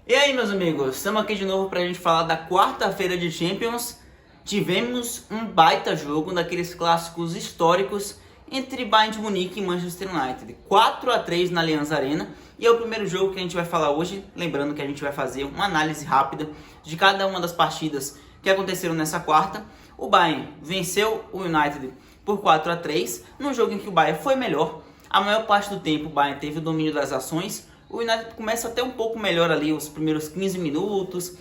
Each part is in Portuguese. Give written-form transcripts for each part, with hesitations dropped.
E aí, meus amigos, estamos aqui de novo para a gente falar da quarta-feira de Champions. Tivemos um baita jogo daqueles clássicos históricos entre Bayern de Munique e Manchester United. 4-3 na Allianz Arena. E é o primeiro jogo que a gente vai falar hoje. Lembrando que a gente vai fazer uma análise rápida de cada uma das partidas que aconteceram nessa quarta. O Bayern venceu o United por 4-3, num jogo em que o Bayern foi melhor. A maior parte do tempo o Bayern teve o domínio das ações. O United começa até um pouco melhor ali os primeiros 15 minutos,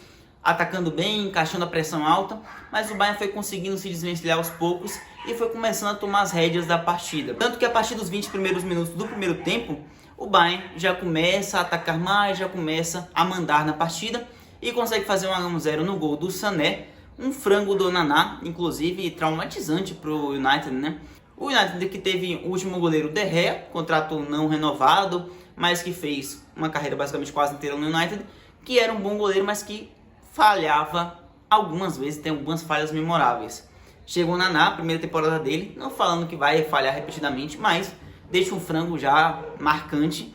atacando bem, encaixando a pressão alta, mas o Bayern foi conseguindo se desvencilhar aos poucos e foi começando a tomar as rédeas da partida. Tanto que a partir dos 20 primeiros minutos do primeiro tempo, o Bayern já começa a atacar mais, já começa a mandar na partida e consegue fazer um 1-0 no gol do Sané, um frango do Naná, inclusive traumatizante para o United, né? O United que teve o último goleiro De Gea, contrato não renovado, mas que fez uma carreira basicamente quase inteira no United, que era um bom goleiro, mas que falhava algumas vezes, tem algumas falhas memoráveis. Chegou na Naná, primeira temporada dele, não falando que vai falhar repetidamente, mas deixa um frango já marcante.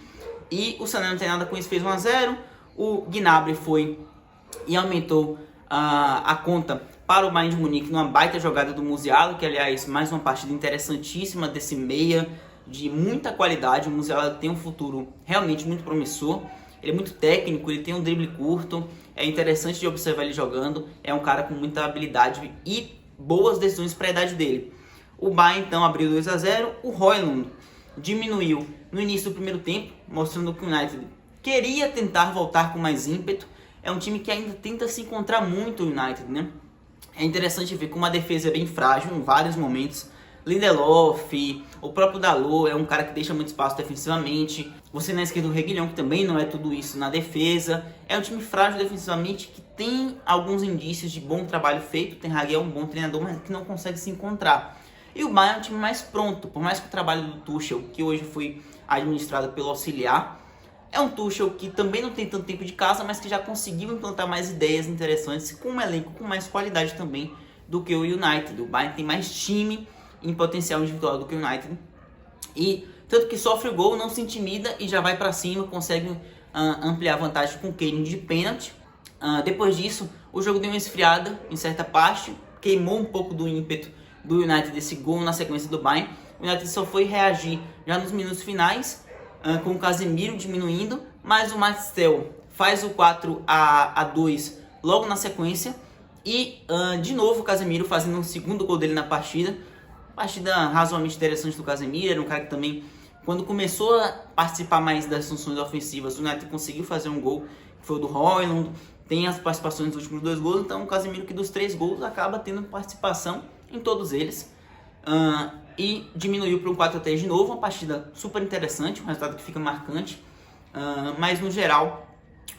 E o Sané não tem nada com isso, fez 1-0. O Gnabry foi e aumentou a conta para o Bayern de Munique numa baita jogada do Musiala, que aliás, mais uma partida interessantíssima desse meia, de muita qualidade. O Musiala tem um futuro realmente muito promissor, ele é muito técnico, ele tem um drible curto, é interessante de observar ele jogando, é um cara com muita habilidade e boas decisões para a idade dele. O Bayern então abriu 2-0, o Højlund diminuiu no início do primeiro tempo, mostrando que o United queria tentar voltar com mais ímpeto. É um time que ainda tenta se encontrar muito, o United, né? É interessante ver como a defesa é bem frágil em vários momentos. Lindelof, o próprio Dalot é um cara que deixa muito espaço defensivamente. Você na esquerda o Reguilhão, que também não é tudo isso na defesa. É um time frágil defensivamente que tem alguns indícios de bom trabalho feito. Ten Hag é um bom treinador, mas que não consegue se encontrar. E o Bayern é um time mais pronto, por mais que o trabalho do Tuchel, que hoje foi administrado pelo auxiliar, é um Tuchel que também não tem tanto tempo de casa, mas que já conseguiu implantar mais ideias interessantes, com um elenco com mais qualidade também do que o United. O Bayern tem mais time em potencial individual do que o United. E tanto que sofre o gol, não se intimida e já vai para cima, consegue ampliar a vantagem com o Kane de pênalti. Depois disso, o jogo deu uma esfriada em certa parte, queimou um pouco do ímpeto do United desse gol na sequência do Bayern. O United só foi reagir já nos minutos finais, com o Casemiro diminuindo, mas o Marcel faz o 4-2 logo na sequência e de novo o Casemiro fazendo um segundo gol dele na partida. Partida razoavelmente interessante do Casemiro, era um cara que também, quando começou a participar mais das funções ofensivas, o United conseguiu fazer um gol, que foi o do Højlund, tem as participações dos últimos 2 gols, então o Casemiro que dos 3 gols acaba tendo participação em todos eles. E diminuiu para um 4-3 de novo, uma partida super interessante, um resultado que fica marcante, mas no geral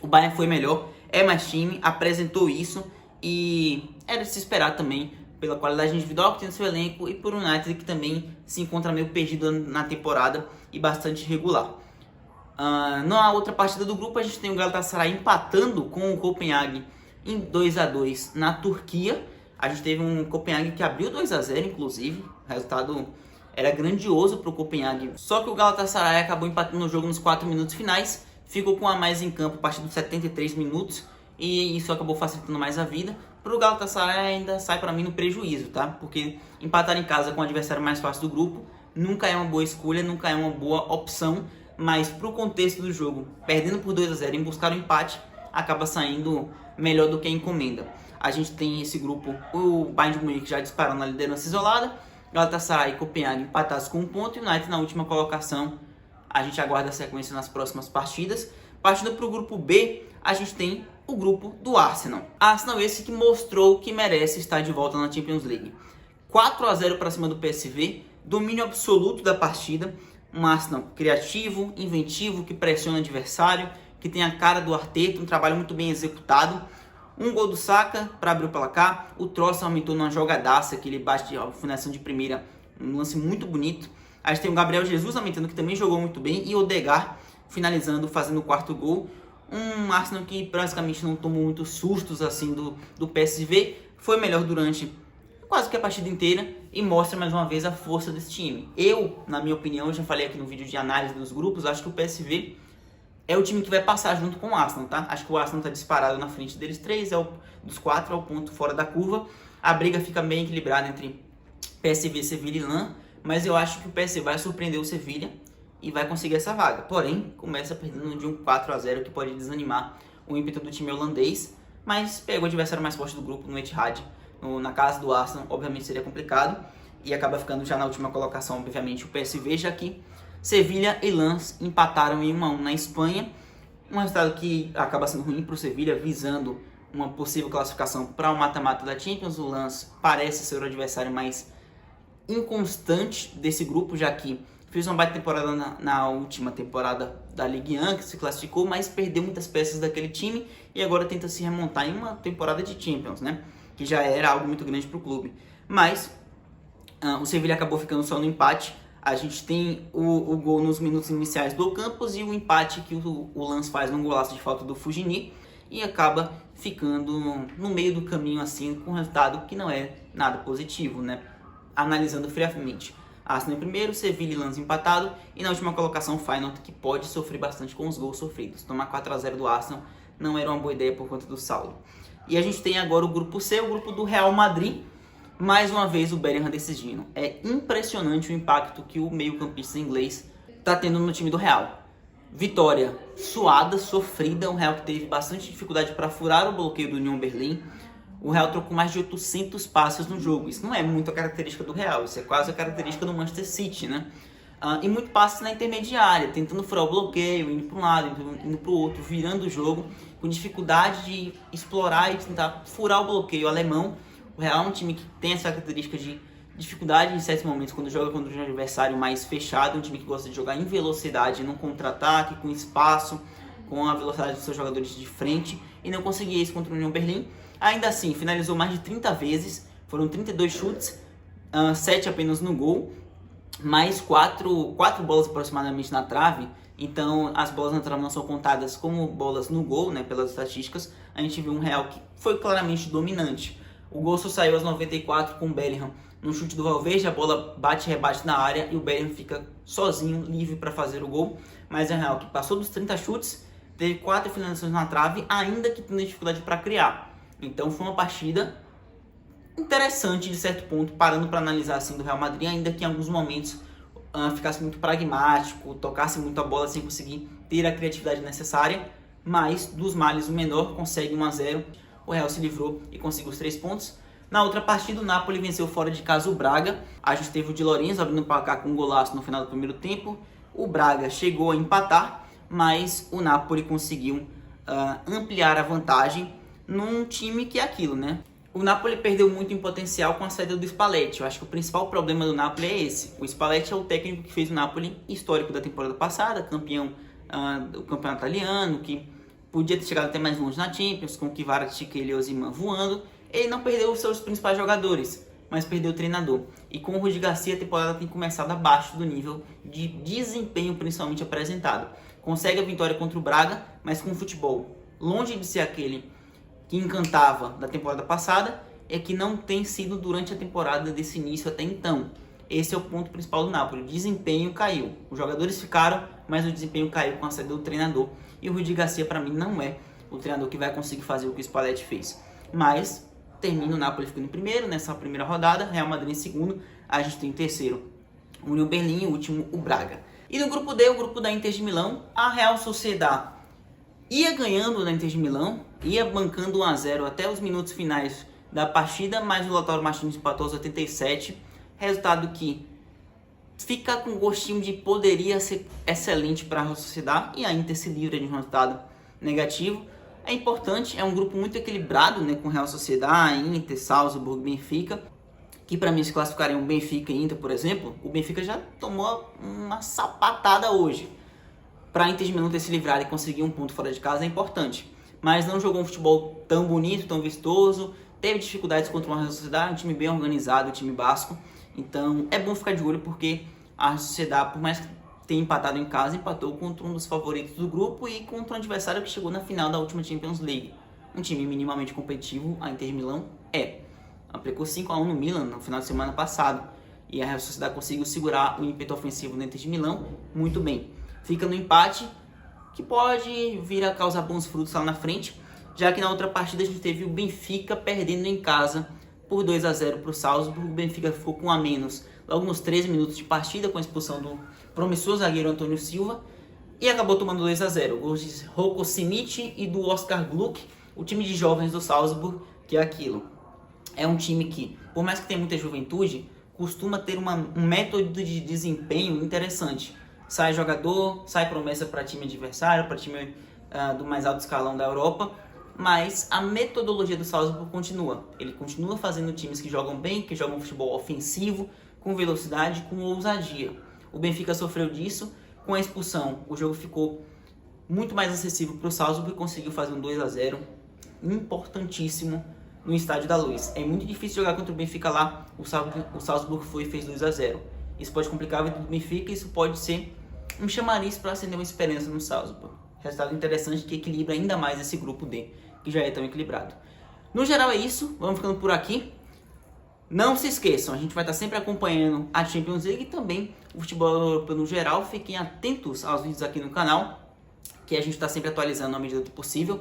o Bayern foi melhor, é mais time, apresentou isso e era de se esperar também pela qualidade individual que tem no seu elenco e por um United que também se encontra meio perdido na temporada e bastante irregular. Na outra partida do grupo a gente tem o Galatasaray empatando com o Copenhague em 2-2 na Turquia. A gente teve um Copenhague que abriu 2-0, inclusive. O resultado era grandioso para o Copenhague. Só que o Galatasaray acabou empatando o jogo nos 4 minutos finais. Ficou com a mais em campo a partir dos 73 minutos. E isso acabou facilitando mais a vida. Para o Galatasaray ainda sai para mim no prejuízo, tá? Porque empatar em casa com o adversário mais fácil do grupo nunca é uma boa escolha, nunca é uma boa opção. Mas para o contexto do jogo, perdendo por 2-0 em buscar o empate, acaba saindo melhor do que a encomenda. A gente tem esse grupo, o Bayern de Munique já disparando na liderança isolada, Galatasaray e Copenhague empatados com 1 ponto e o United na última colocação. A gente aguarda a sequência nas próximas partidas. Partindo para o grupo B, a gente tem o grupo do Arsenal. Arsenal esse que mostrou que merece estar de volta na Champions League. 4-0 para cima do PSV, domínio absoluto da partida. Um Arsenal criativo, inventivo, que pressiona o adversário, que tem a cara do Arteta, um trabalho muito bem executado. Um gol do Saka para abrir o placar. O Trossard aumentou numa jogadaça que ele bate a finalização de primeira, um lance muito bonito. A gente tem o Gabriel Jesus aumentando, que também jogou muito bem, e o Odegaard finalizando, fazendo o 4º gol. Um Arsenal que praticamente não tomou muitos sustos assim do PSV, foi melhor durante quase que a partida inteira e mostra mais uma vez a força desse time. Eu, na minha opinião, já falei aqui no vídeo de análise dos grupos, acho que o PSV é o time que vai passar junto com o Arsenal, tá? Acho que o Arsenal tá disparado na frente deles, 3 dos 4 é o ponto fora da curva. A briga fica bem equilibrada entre PSV, Sevilha e LAN, mas eu acho que o PSV vai surpreender o Sevilha e vai conseguir essa vaga. Porém, começa perdendo de um 4-0 que pode desanimar o ímpeto do time holandês, mas pega o adversário mais forte do grupo no Etihad, na casa do Arsenal, obviamente seria complicado, e acaba ficando já na última colocação, obviamente, o PSV, já que Sevilha e Lens empataram em 1-1 na Espanha, um resultado que acaba sendo ruim para o Sevilha, visando uma possível classificação para o mata-mata da Champions. O Lens parece ser o adversário mais inconstante desse grupo, já que fez uma baita temporada na última temporada da Ligue 1, que se classificou, mas perdeu muitas peças daquele time e agora tenta se remontar em uma temporada de Champions, né? Que já era algo muito grande para o clube. Mas o Sevilha acabou ficando só no empate. A gente tem o gol nos minutos iniciais do Ocampos e o empate que o Lens faz num golaço de falta do Fujini e acaba ficando no meio do caminho assim, com um resultado que não é nada positivo, né? Analisando friamente. Arsenal em primeiro, Sevilha e Lens empatado e na última colocação Feyenoord, que pode sofrer bastante com os gols sofridos. Tomar 4-0 do Arsenal não era uma boa ideia por conta do saldo. E a gente tem agora o grupo C, o grupo do Real Madrid. Mais uma vez o Bellingham decidindo. É impressionante o impacto que o meio-campista inglês está tendo no time do Real. Vitória suada, sofrida, um Real que teve bastante dificuldade para furar o bloqueio do Union Berlin. O Real trocou mais de 800 passes no jogo. Isso não é muito a característica do Real, isso é quase a característica do Manchester City, né? E muito passe na intermediária, tentando furar o bloqueio, indo para um lado, indo para o outro, virando o jogo, com dificuldade de explorar e tentar furar o bloqueio alemão. O Real é um time que tem essa característica de dificuldade em certos momentos, quando joga contra um adversário mais fechado, um time que gosta de jogar em velocidade, num contra-ataque, com espaço, com a velocidade dos seus jogadores de frente, e não conseguia isso contra o Union Berlin. Ainda assim, finalizou mais de 30 vezes, foram 32 chutes, 7 apenas no gol, mais 4 bolas aproximadamente na trave. Então as bolas na trave não são contadas como bolas no gol, né, pelas estatísticas. A gente viu um Real que foi claramente dominante. O gol só saiu aos 94 com o Bellingham no chute do Valverde, a bola bate e rebate na área e o Bellingham fica sozinho, livre para fazer o gol. Mas é um Real que passou dos 30 chutes, teve 4 finalizações na trave, ainda que tendo dificuldade para criar. Então foi uma partida interessante de certo ponto, parando para analisar assim do Real Madrid, ainda que em alguns momentos ficasse muito pragmático, tocasse muito a bola sem conseguir ter a criatividade necessária. Mas dos males o menor, consegue 1-0. O Real se livrou e conseguiu os 3 pontos. Na outra partida, o Napoli venceu fora de casa o Braga. A gente teve o Di Lorenzo abrindo o placar com um golaço no final do primeiro tempo. O Braga chegou a empatar, mas o Napoli conseguiu ampliar a vantagem num time que é aquilo, né? O Napoli perdeu muito em potencial com a saída do Spalletti. Eu acho que o principal problema do Napoli é esse. O Spalletti é o técnico que fez o Napoli histórico da temporada passada, campeão do campeonato italiano, que podia ter chegado até mais longe na Champions, com o Kvaratskhelia e Osimhen voando. Ele não perdeu os seus principais jogadores, mas perdeu o treinador. E com o Rudi Garcia, a temporada tem começado abaixo do nível de desempenho principalmente apresentado. Consegue a vitória contra o Braga, mas com um futebol longe de ser aquele que encantava da temporada passada, é que não tem sido durante a temporada desse início até então. Esse é o ponto principal do Napoli. O desempenho caiu. Os jogadores ficaram, mas o desempenho caiu com a saída do treinador. E o Rudi Garcia, para mim, não é o treinador que vai conseguir fazer o que o Spalletti fez. Mas termina o Napoli ficando em primeiro nessa primeira rodada, Real Madrid em segundo, a gente tem em terceiro o Union Berlin e o último o Braga. E no grupo D, o grupo da Inter de Milão, a Real Sociedad ia ganhando na Inter de Milão, ia bancando 1-0 até os minutos finais da partida, mas o Lautaro Martínez empatou aos 87, resultado que fica com gostinho de poderia ser excelente para a Real Sociedad e a Inter se livra de um resultado negativo. É importante, é um grupo muito equilibrado, né, com Real Sociedad, Inter, Salzburg, Benfica, que para mim se classificariam Benfica e Inter, por exemplo. O Benfica já tomou uma sapatada hoje. Para a Inter de Milão ter se livrado e conseguir um ponto fora de casa é importante, mas não jogou um futebol tão bonito, tão vistoso, teve dificuldades contra uma Real Sociedad, um time bem organizado, um time basco. Então é bom ficar de olho porque a Real Sociedad, por mais que tenha empatado em casa, empatou contra um dos favoritos do grupo e contra um adversário que chegou na final da última Champions League. Um time minimamente competitivo, a Inter de Milão aplicou 5-1 no Milan no final de semana passado. E a Real Sociedad conseguiu segurar o ímpeto ofensivo da Inter de Milão muito bem. Fica no empate, que pode vir a causar bons frutos lá na frente, já que na outra partida a gente teve o Benfica perdendo em casa por 2-0 para o Salzburg. O Benfica ficou com um a menos logo nos 13 minutos de partida, com a expulsão do promissor zagueiro Antônio Silva, e acabou tomando 2-0. Gols de Rocco Simic e do Oscar Gluck, o time de jovens do Salzburg, que é aquilo. É um time que, por mais que tenha muita juventude, costuma ter um método de desempenho interessante. Sai jogador, sai promessa para time adversário, para time do mais alto escalão da Europa, mas a metodologia do Salzburg continua. Ele continua fazendo times que jogam bem, que jogam futebol ofensivo, com velocidade, com ousadia. O Benfica sofreu disso, com a expulsão o jogo ficou muito mais acessível para o Salzburg e conseguiu fazer um 2-0 importantíssimo no Estádio da Luz. É muito difícil jogar contra o Benfica lá, o Salzburg foi e fez 2-0. Isso pode complicar a vida do Benfica, isso pode ser um chamariz para acender uma esperança no Salzburg. Resultado interessante que equilibra ainda mais esse grupo D, que já é tão equilibrado. No geral é isso, vamos ficando por aqui. Não se esqueçam, a gente vai estar sempre acompanhando a Champions League e também o futebol europeu no geral. Fiquem atentos aos vídeos aqui no canal, que a gente está sempre atualizando na medida do possível.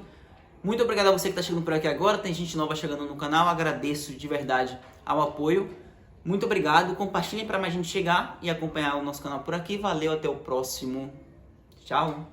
Muito obrigado a você que está chegando por aqui agora. Tem gente nova chegando no canal, agradeço de verdade ao apoio. Muito obrigado, compartilhem para mais gente chegar e acompanhar o nosso canal por aqui. Valeu, até o próximo. Tchau!